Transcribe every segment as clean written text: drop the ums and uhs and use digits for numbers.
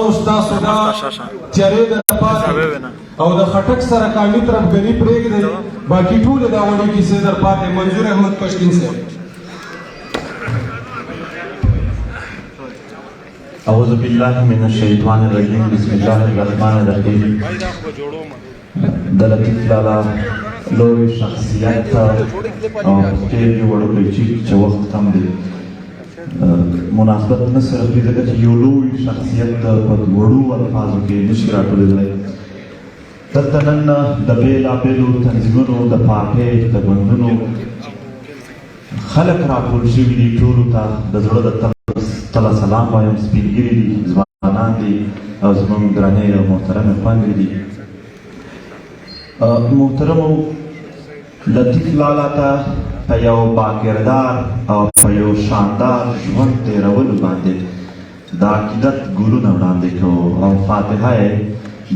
استاسو دا چرې د پاره او د خټک سره کاڼي طرفګري پرېږدئ باقي ټولې دا وړې کیسې در پاتې منظور احمد پښتین صاحب. اعوذ باللہ من الشیطان الرجیم بسم اللہ الرحمن الرحیم. د لطیف لالا لوی شخصیت او ډېر یې وړوکی چې وخت هم دی مناسبت نه صرف دې ځکه چې یو لوی شخصیت په وړو الفاظو کې نشي راټولېدلی. دلته نن د بېلابېلو تنظیمونو د پارټۍ د ګوندونو خلک راټول شوي دي. ټولو ته د زړه د تله سلام وایم. سپین ږیري دي، ځوانان دي او زموږ ګرانې او محترمې خویندې دي. محترمو لطیف لالا ته په یو باکردار او په یو شاندار ژوند تېرولو باندې د عقیدت ګلونه وړاندې کوو او فاتحه یې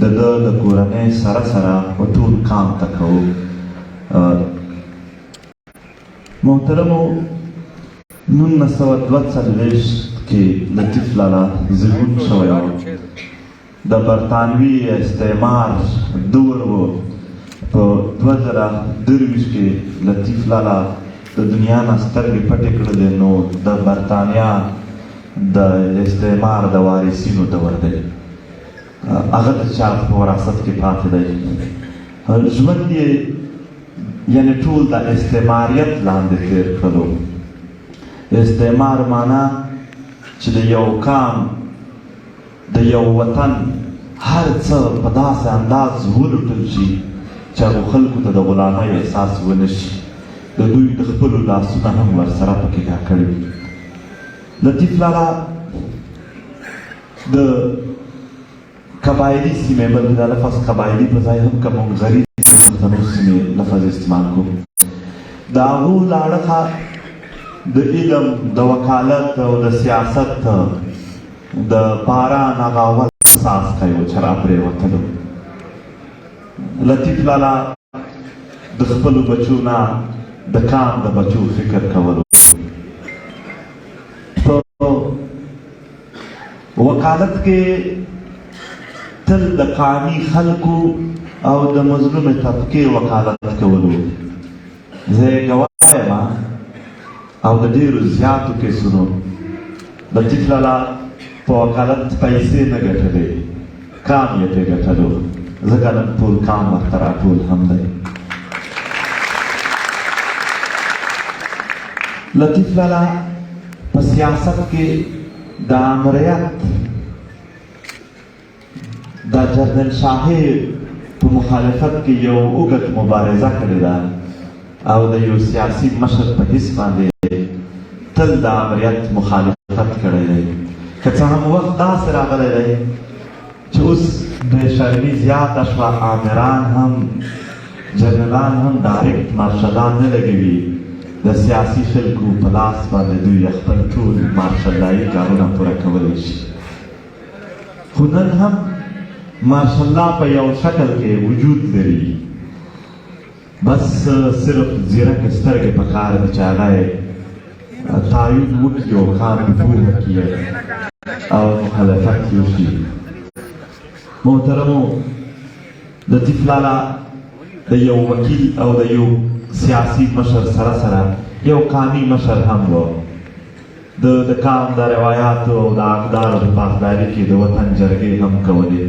د ده د کورنۍ سره سره په ټول کام ته کوو. محترمو 1942 کې لطیف لالا زیږون شوی و. د برطانوي استعمار دور و. په 2023 کې لطیف لالا د دنیا نه سترګې پټې کړلې نو د برطانیا د استعمار د وارثینو دور دی. هغه د چا په وراثت کې پاتې دی. ژوند یې یعنې ټول د استعماریت لاندې تېر کړلو. استعمار معنا چې د یو قام د یو وطن هر څه په داسې انداز ولوټل شي چې هغو خلکو ته د غلامۍ احساس ونه شي. د دوی د خپلو لاسونه هم ورسره پکې کاکړي وي. لطیف لالا د قبایلي سیمې بلکې دا لفظ قبایلي په ځای هم که موږ غریب پښتنو سیمې لفظ استعمال کړو د هغو له اړخه د علم د وکالت او د سیاست د باران هغه اول څاڅکی و چې راپرېوتلو. لطیف لالا د خپلو بچو نه د کام د بچو فکر کولو. په وکالت کې تل د قامي خلکو او د مظلومې طبقې وکالت کولو. زه یې ګواه یم او د ډېرو زیاتو کیسونو لطیف لالا په وکالت پیسې نه ګټلې، کام یې پرې ګټلو. ځکه نن ټول کام ورته راټول هم دی. لطیف لالا په سیاست کې د امریت د جنرال شاهي په مخالفت کې یو اوږد مبارزه کړې ده او د یو سیاسي مشر په حیث باندې تل د امریت مخالفت کړی دی. که څه هم وخت داسې راغلی دی چې اوس بې شرمي زیاته شوه. آمران هم جنرالان هم ډایرکټ مارشلان نه لګوي. د سیاسي خلکو په لاس باندې دوی خپل ټول مارشلایي کارونه پوره کولی شي. خو نن هم مارشالله په یو شکل کې وجود لري. بس صرف زیرک سترګې پکار دي چې هغه یې تایید وکړي او کار په پوهه کړي او مخالفت وشي. محترمو لطیف لالا د یو وکیل او د یو سیاسي مشر سره سره یو قامي مشر هم و. د قام د روایاتو او د اقدارو په پاسداري کې د وطن جرګې هم کولې.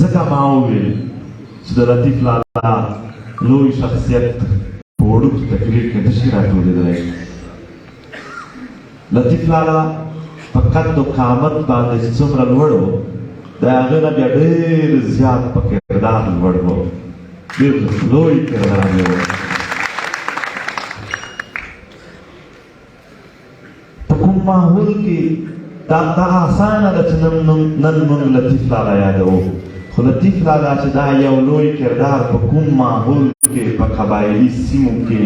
ځکه ما وویل چې د لطیف لالا لوی شخصیت په وړوکي تقریر کې نشي راټولېدلی. لطیف لالا په قد و قامت باندې چې څومره لوړ و د هغه نه بیا ډېر زیات په کردار لوړ و. ډېر لوی کردار یې و. په کوم ماحول کې دا اسانه ده چې نن موږ لطیف لالا یادوو. خو لطیف لالا چې دا یو لوی کردار په کوم ماحول کې په قبایلي سیمو کې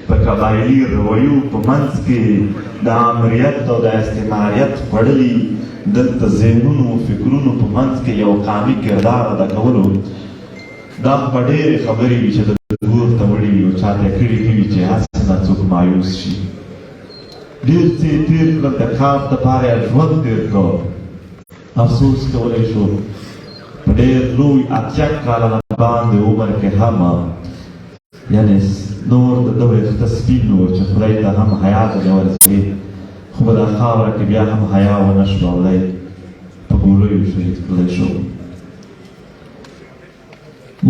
په قبایلي رویو په منځ کې د امریت او د استعماریت خوړلي دلته ذهنونو او فکرونو په منځ کې یو قامي کردار ادا کولو دا په ډېرې خبرې وي چې د دور ته وړي وي او چاته یې کړي وي چې هسې نه څوک مایوس شي. ډېر څه تېر کړل د کار دپاره یې ژوند تېر کړ افسوس کولی شو په ډېر لوی 80 کاله باندې عمر کې هم یعنې نور د ده ویښته سپین و چې خدای ته هم حیا ځنې ورځي خو په دا خاوره کې بیا هم حیا ونه شوه او دی په ګولیو شهید کړلی شو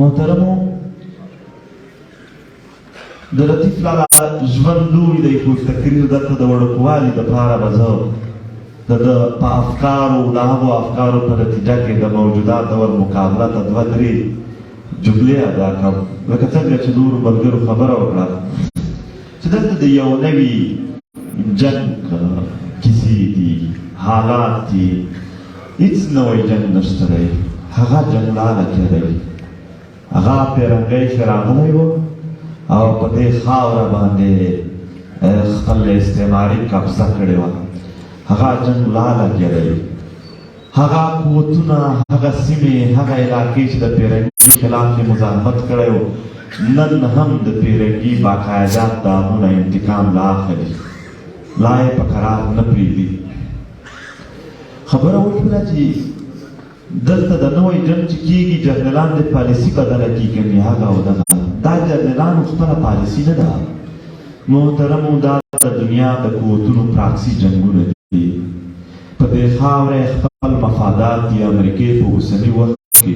محترمو د لطیف لالا ژوند لوی دی خو تقریر دلته د وړوکوالي دپاره به زه د ده په افکارو د هغو افکارو په نتیجه کې د موجوده دور مقابله ته 2-3 جملې ادا کړم لکه څنګه چې نورو ملګرو خبره وکړه چې دلته د یو نوي جنګ کیسې دي حالات دي هېڅ نوی جنګ نشته دی هغه جنګ لاله کې دی هغه پیرنګی چې راغلی و او په دې خاوره باندې خپل استعماري قبضه کړې وه هغه جنګ لاله کې دی هغه قوتونه هغه سیمې هغه علاقې چې د پیرنګي خلاف یې مزاحمت کړی و نن هم د پیرنګي باقاعده دامونه انتقام لا اخلي لا یې په قرار نه پرېږدي خبره وشوله چې دلته د نوی جنګ چې کېږي جنرالان د پالیسي بدله کېږي هغه او دغه دا جنرالانو خپله پالیسي نه ده محترمو دا د دنیا د قوتونو پراکسي جنګونه دي په دې خاوره خپل مفادات د امریکې په اوسني وخت کې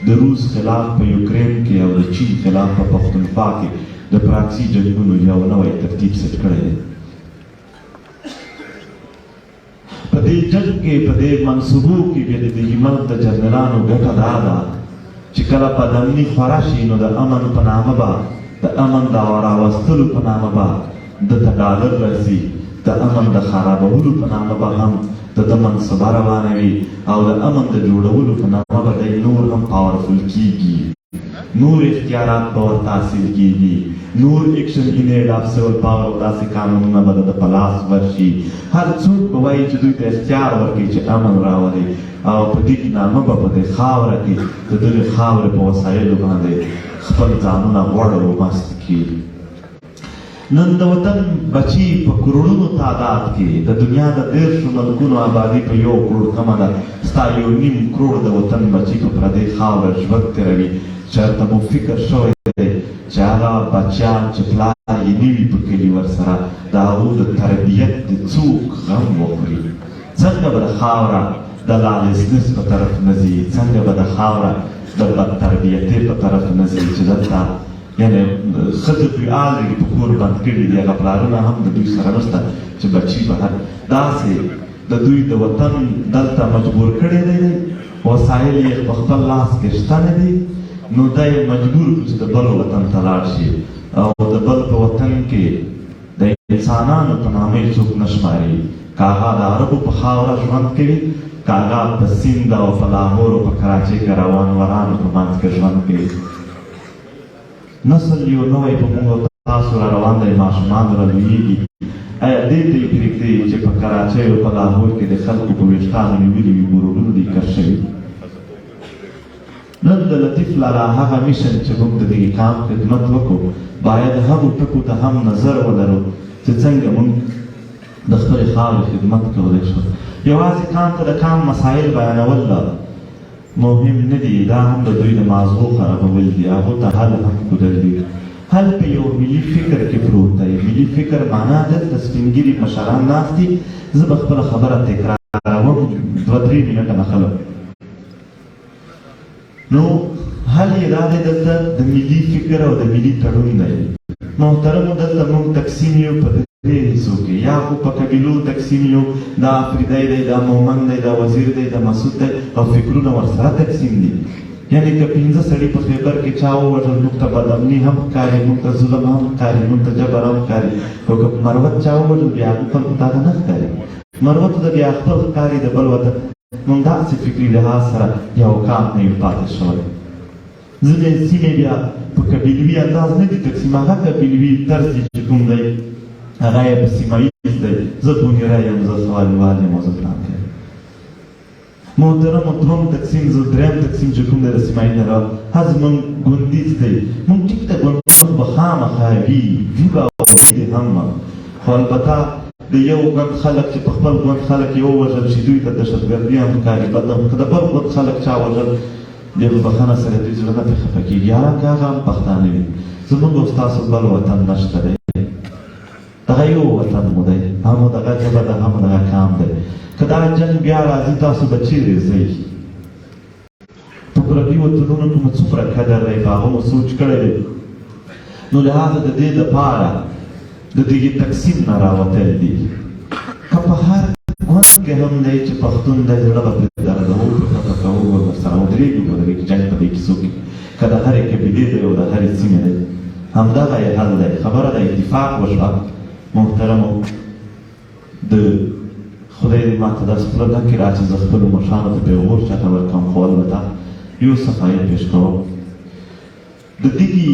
د روس خلاف په یوکرین کې او د چین خلاف په پښتونخوا کې د پراکسي جنګونو یو نوی ترتیب سیټ کړی دی په دې جنګ کې په دې منصوبو کې بیا د همت د جنرالانو ګټه دا ده چې کله په دمني خوره شي نو د امن په نامه به د امن د راوستلو په نامه به دته ډالر راځي د امن د خرابولو په نامه به هم د ده منصبه روانه وي او د امن د جوړولو په نامه به دی نور هم پاورفل کېږي نور اختیارات به ورته حاصل کېږي نور اکشن ان ایډ آف سیول پاور او داسې قانونونه به د ده په لاس ورشي هر څوک به وایي چې دوی ته اختیار ورکړي چې امن راولي او په دې نامه به په دې خاوره کې د دغې خاورې په وسایلو باندې خپل ځانونه غوړ او مست کړي نن د وطن بچي په کروڑونو تعداد کې د دنیا د 13 ملکونو آبادي په 1 کروڑ کمه ده ستا 1.5 کروڑ د وطن بچي په پردۍ خاوره ژوند تېروي چېرته مو فکر شوی دی چې هغه بچیان چې پلار یې نه وي په کلي ورسره د هغو د تربیت د څوک غم وخوري څنګه به د خاوره د لالسنس په طرف نه ځي څنګه به د خاوره د بدتربیتۍ په طرف نه ځي چې دلته یعنې ښځې دوی آلرېډي په کور بند کړي دي هغه پلارونه هم د دوی سره نشته چې بچي بهر داسې د دوی د وطن دلته مجبور کړی دی وسایل یې په خپل لاس کې شته نه دي نو دا یې مجبور کړو چې د بل وطن ته لاړ شي او د بل په وطن کې د انسانانو په نامه یې څوک نه شماري که هغه د عربو په خاوره ژوند کوي که هغه په سیند او په لاهور او په کراچۍ کې روان ورانو په منځ کې ژوند کوي نسل یو نوی په موږ تاسو را روان دی ماشومان را لویېږي آیا دې ته یې پرېږدئ چې په کراچۍ او په لاهور کې د خلکو په ویښتانو نیولي وي مرورونو دې کر شوي نن د لطیف لالا هغه میشن چې موږ د دې کام خدمت وکړو باید هغو ټکو ته هم نظر ولرو چې څنګه موږ د خپلې خاورې خدمت کولی شو یوازې کام ته د کام مسایل بیانول مهم نه دي دا هم د دوی د ماغزو خرابول دي هغو ته حل هم ښودل دي حل په یو ملي فکر کې پروت دی ملي فکر معنا دلته سپین ږیري مشران ناست دي زه به خپله خبره تکراروم 2-3 منټه مخله نو حل یې دا دی دلته د ملي فکر او د ملي تړون دی محترمو دلته موږ تقسیم یو په درې حصو کې یا خو په قبیلو تقسیم یو دا افریدی دی دا مومن دی دا وزیر دی دا مسعود دی او فکرونه ورسره تقسیم دي یعنې که 15 سړي په خیبر کې چا ووژل موږ ته بدامني هم ښکاري موږ ته ظلم هم ښکاري موږ ته جبر هم ښکاري خو که مروت چا ووژل بیا هغه خلکو ته نه ښکاري مروت ته بیا خپل ښکاري د بل وطن موږ داسې فکري لحاظ سره یو کام نه یو پاتې شوی ځینې سیمې بیا په قبیلوي انداز نه دي تقسیم هغه قبیلوي طرز دي چې کوم دی هغه یې په سیمه ییز دی زه بونیره یم زه سوالوال یم او زه پلان کوم محترمو دوم تقسیم زه دریم تقسیم چې کوم دی د سیمه یي نه هر زموږ ګوندیز دی موږ ټیک ته ګوند به خامخا وي به هم خو البته د یو ګوند خلک چې په خپل ګوند خلک یې ووژل چې دوی ته دهشتګردي هم ښکاري بدم که د بل ګوند خلک چا وژل بیا په بښنه سره دوی زړه نه پرې خفه کېږي حالانکه هغه هم پښتانه وي زموږ او ستاسو بل وطن نشته دی دغه یو وطن مو دی هم دغه ژبه ده هم دغه قام دی که دا جنګ بیا راځي تاسو به چیرې ځئ په پردي وطنونو کې مو څومره قدر دی په هغه مو سوچ کړی دی نو لهذا د دې دپاره د دغې تقسیم نه راوتل دي که په هر ګوند کې هم دی چې پښتون دی زړه به پرې دردوو پرې خفه کوو ورسره ودرېږو په دغې جنګ په دې کیسو کې که د هرې قبیلې دی او د هرې سیمې دی همدغه یې حل دی خبره د اتفاق وشوه محترمو د خدای دې ماته داسې خوله نه کړي چې زه خپلو مشرانو ته پیغور چاته ورکړم خو البته یو صفایي پېښ کوم د دغې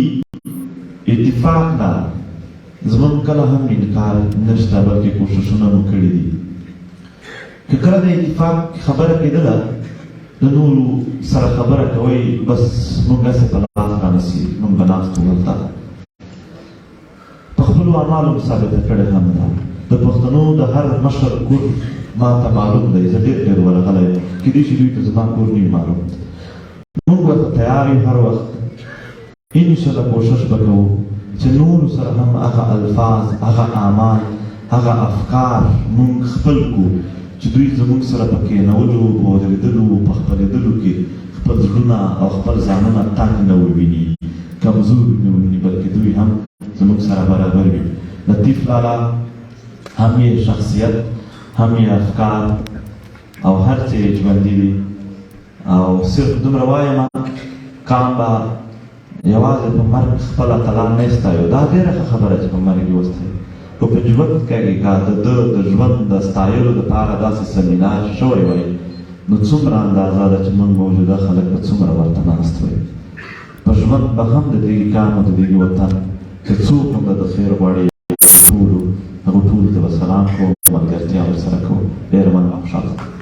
اتفاق نه زموږ کله هم انکار نشته بلکې کوششونه مو کړي دي که کله د اتفاق خبره کېدله د نورو سره خبره کوئ بس موږ هسې په لاس رانیسي موږ به ناست وو دلته په خپلو اعمالو مو ثابته کړې هم ده د پښتنو د هر مشر کور ما ته معلوم دی زه ډېر ورغلی یم کېدای شي دوی ته زما کور نه وي معلوم موږ ورته تیار یو هر وخت انشاءالله کوشش به کوو چې نورو سره هم هغه الفاظ هغه اعمال هغه افکار موږ خپل کړو چې دوی زموږ سره په کښېنولو په ودرېدلو په خپرېدلو کې خپل زړونه او خپل ځانونه تنګ نه وویني کمزور نه وویني بلکې دوی هم زموږ سره برابر وي لطیف لالا هم یې شخصیت هم یې افکار او هر څه یې ژوندي دي او صرف دومره وایم قام به یوازې په مرګ خپل اتلان نه ستایو دا ډېره ښه خبره چې په مرګ یې وستایو خو په ژوند کې که د ده د ژوند د ستایلو دپاره داسې سمینار شوی وی نو څومره اندازه ده چې موږ موجوده خلک به څومره ورته ناست وی په ژوند به هم د دغې قام او د دغې وطن که څوک هم د خیر غواړي ټولو هغو ټولو ته به سلام کوم